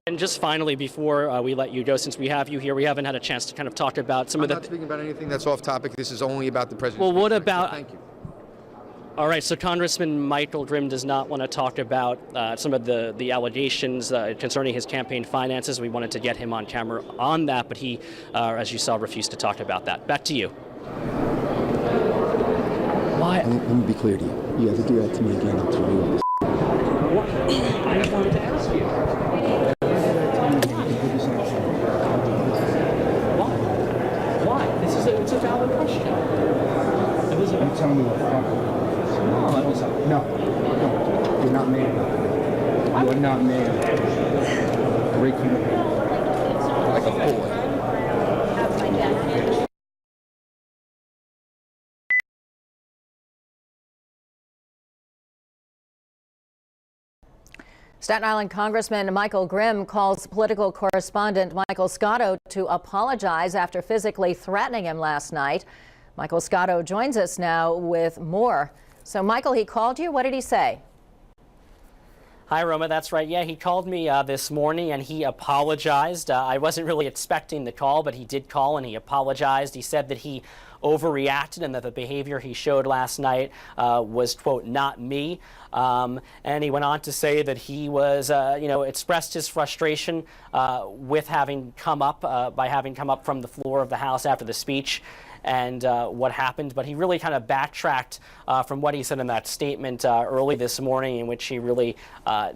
And just finally, before we let you go, since we have you here, we haven't had a chance to kind of talk about some of the... I'm not speaking about anything that's off topic. This is only about the president. Well, what about... So thank you. All right, so Congressman Michael Grimm does not want to talk about some of the allegations concerning his campaign finances. We wanted to get him on camera on that, but he, as you saw, refused to talk about that. Back to you. Why? Let me be clear to you. You have to do that to me again. I'll tell you this. What? I just wanted to ask you. Why? It's a valid question. You tell me what the fuck. No, you're not mad. You're not mad. Break you like a boy. Staten Island Congressman Michael Grimm calls political correspondent Michael Scotto to apologize after physically threatening him last night. Michael Scotto joins us now with more. So, Michael, he called you. What did he say? Hi, Roma. That's right. Yeah, he called me this morning and he apologized. I wasn't really expecting the call, but he did call and he apologized. He said that he overreacted and that the behavior he showed last night was, quote, not me. And he went on to say that he was, expressed his frustration with having come up, by having come up from the floor of the House after the speech and what happened, but he really kind of backtracked from what he said in that statement early this morning, in which he really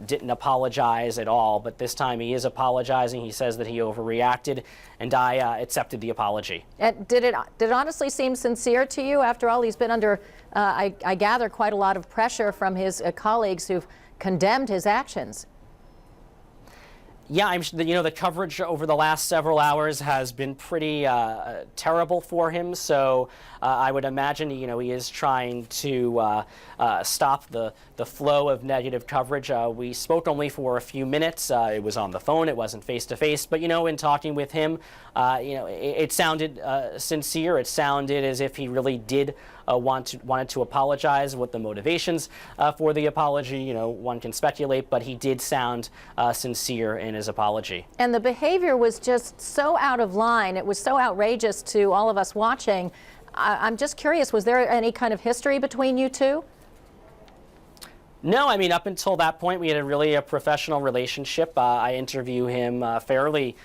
didn't apologize at all. But this time he is apologizing. He says that he overreacted, and I accepted the apology. Did it honestly seem sincere to you? After all, he's been under, I gather, quite a lot of pressure from his colleagues who've condemned his actions. Yeah, the coverage over the last several hours has been pretty terrible for him. So I would imagine, he is trying to stop the flow of negative coverage. We spoke only for a few minutes. It was on the phone. It wasn't face to face. But in talking with him, it sounded sincere. It sounded as if he really did wanted to apologize. What the motivations for the apology, one can speculate, but he did sound sincere in his apology. And the behavior was just so out of line. It was so outrageous to all of us watching. I'm just curious, was there any kind of history between you two? No, up until that point, we had a professional relationship. I interview him fairly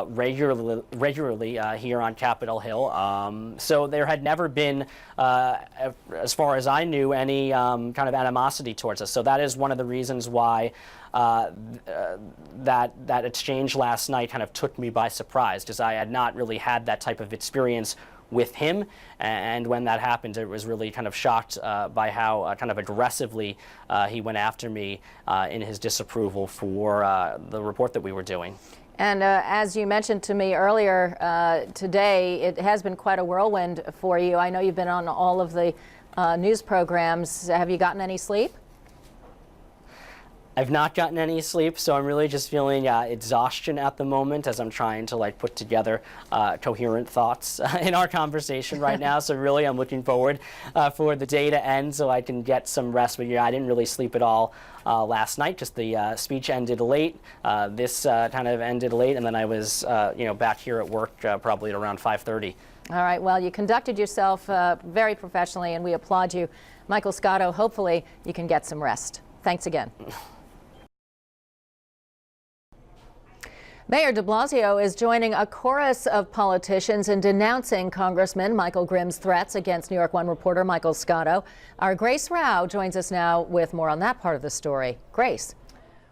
regularly here on Capitol Hill. So there had never been, as far as I knew, any kind of animosity towards us. So that is one of the reasons why that exchange last night kind of took me by surprise, because I had not really had that type of experience with him, and when that happened, it was really kind of shocked by how kind of aggressively he went after me in his disapproval for the report that we were doing. And as you mentioned to me earlier today, it has been quite a whirlwind for you. I know you've been on all of the news programs. Have you gotten any sleep? I've not gotten any sleep, so I'm really just feeling exhaustion at the moment as I'm trying to put together coherent thoughts in our conversation right now. So really, I'm looking forward for the day to end so I can get some rest. But I didn't really sleep at all last night. Just the speech ended late. This kind of ended late, and then I was back here at work probably at around 5:30. All right. Well, you conducted yourself very professionally, and we applaud you, Michael Scotto. Hopefully, you can get some rest. Thanks again. Mayor de Blasio is joining a chorus of politicians in denouncing Congressman Michael Grimm's threats against New York One reporter Michael Scotto. Our Grace Rao joins us now with more on that part of the story. Grace.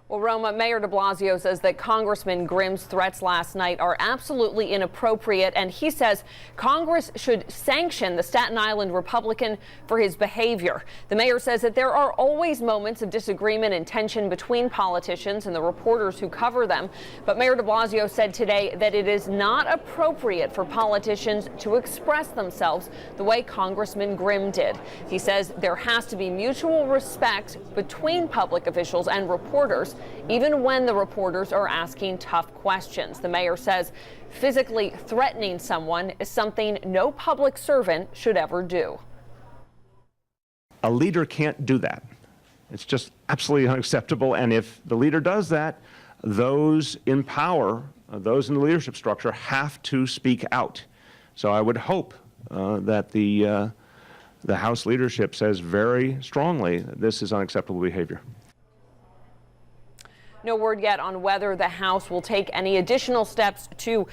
Well, Roma, Mayor de Blasio says that Congressman Grimm's threats last night are absolutely inappropriate, and he says Congress should sanction the Staten Island Republican for his behavior. The mayor says that there are always moments of disagreement and tension between politicians and the reporters who cover them, but Mayor de Blasio said today that it is not appropriate for politicians to express themselves the way Congressman Grimm did. He says there has to be mutual respect between public officials and reporters, even when the reporters are asking tough questions. The mayor says physically threatening someone is something no public servant should ever do. A leader can't do that. It's just absolutely unacceptable. And if the leader does that, those in power, those in the leadership structure, have to speak out. So I would hope that the House leadership says very strongly that this is unacceptable behavior. No word yet on whether the House will take any additional steps to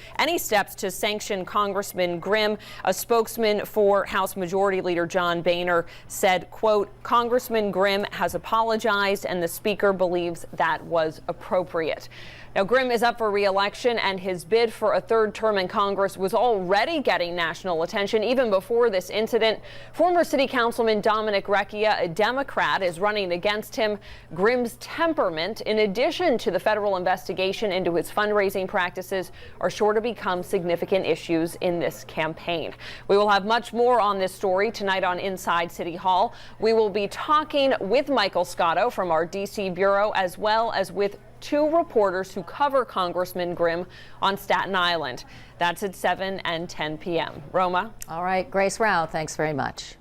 sanction Congressman Grimm. A spokesman for House Majority Leader John Boehner said, quote, Congressman Grimm has apologized and the Speaker believes that was appropriate. Now, Grimm is up for re-election, and his bid for a third term in Congress was already getting national attention even before this incident. Former City Councilman Dominic Recchia, a Democrat, is running against him. Grimm's temperament, in addition to the federal investigation into his fundraising practices, are sure to become significant issues in this campaign. We will have much more on this story tonight on Inside City Hall. We will be talking with Michael Scotto from our D.C. bureau, as well as with two reporters who cover Congressman Grimm on Staten Island. That's at 7 and 10 p.m. Roma? All right, Grace Rao, thanks very much.